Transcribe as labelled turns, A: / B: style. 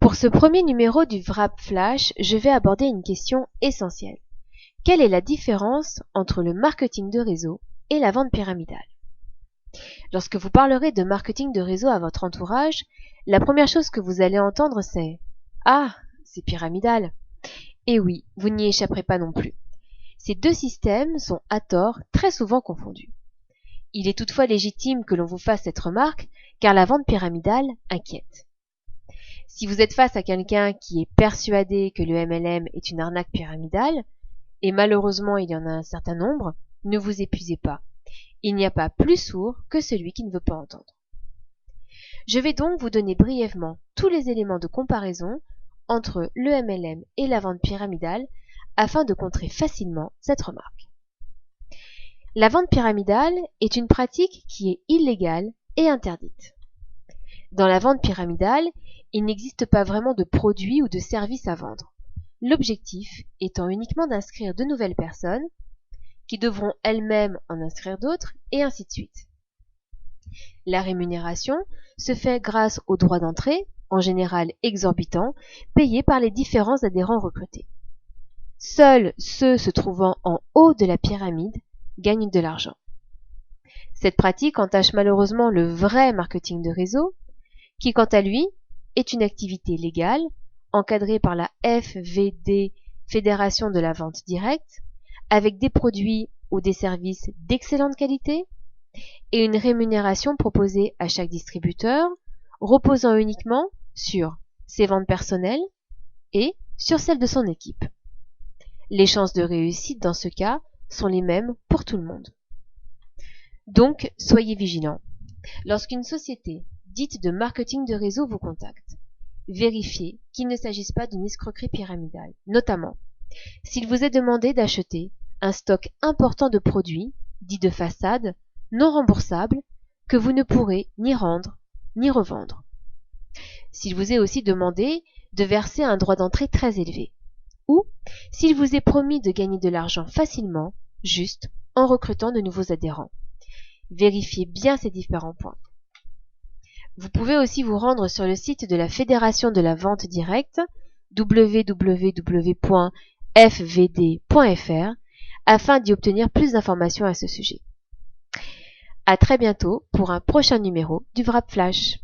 A: Pour ce premier numéro du Wrap Flash, je vais aborder une question essentielle. Quelle est la différence entre le marketing de réseau et la vente pyramidale? Lorsque vous parlerez de marketing de réseau à votre entourage, la première chose que vous allez entendre c'est « Ah, c'est pyramidal !» Et oui, vous n'y échapperez pas non plus. Ces deux systèmes sont à tort très souvent confondus. Il est toutefois légitime que l'on vous fasse cette remarque, car la vente pyramidale inquiète. Si vous êtes face à quelqu'un qui est persuadé que le MLM est une arnaque pyramidale, et malheureusement il y en a un certain nombre, ne vous épuisez pas. Il n'y a pas plus sourd que celui qui ne veut pas entendre. Je vais donc vous donner brièvement tous les éléments de comparaison entre le MLM et la vente pyramidale afin de contrer facilement cette remarque. La vente pyramidale est une pratique qui est illégale et interdite. Dans la vente pyramidale, il n'existe pas vraiment de produits ou de services à vendre. L'objectif étant uniquement d'inscrire de nouvelles personnes qui devront elles-mêmes en inscrire d'autres et ainsi de suite. La rémunération se fait grâce aux droits d'entrée, en général exorbitants, payés par les différents adhérents recrutés. Seuls ceux se trouvant en haut de la pyramide gagnent de l'argent. Cette pratique entache malheureusement le vrai marketing de réseau, qui quant à lui est une activité légale, encadrée par la FVD, Fédération de la vente directe, avec des produits ou des services d'excellente qualité, et une rémunération proposée à chaque distributeur, reposant uniquement sur ses ventes personnelles et sur celles de son équipe. Les chances de réussite dans ce cas sont les mêmes pour tout le monde. Donc, soyez vigilants. Lorsqu'une société dite de marketing de réseau vous contacte, vérifiez qu'il ne s'agisse pas d'une escroquerie pyramidale, notamment s'il vous est demandé d'acheter un stock important de produits, dits de façade, non remboursables, que vous ne pourrez ni rendre ni revendre. S'il vous est aussi demandé de verser un droit d'entrée très élevé, ou s'il vous est promis de gagner de l'argent facilement, juste en recrutant de nouveaux adhérents. Vérifiez bien ces différents points. Vous pouvez aussi vous rendre sur le site de la Fédération de la vente directe, www.fvd.fr, afin d'y obtenir plus d'informations à ce sujet. À très bientôt pour un prochain numéro du Wrap Flash.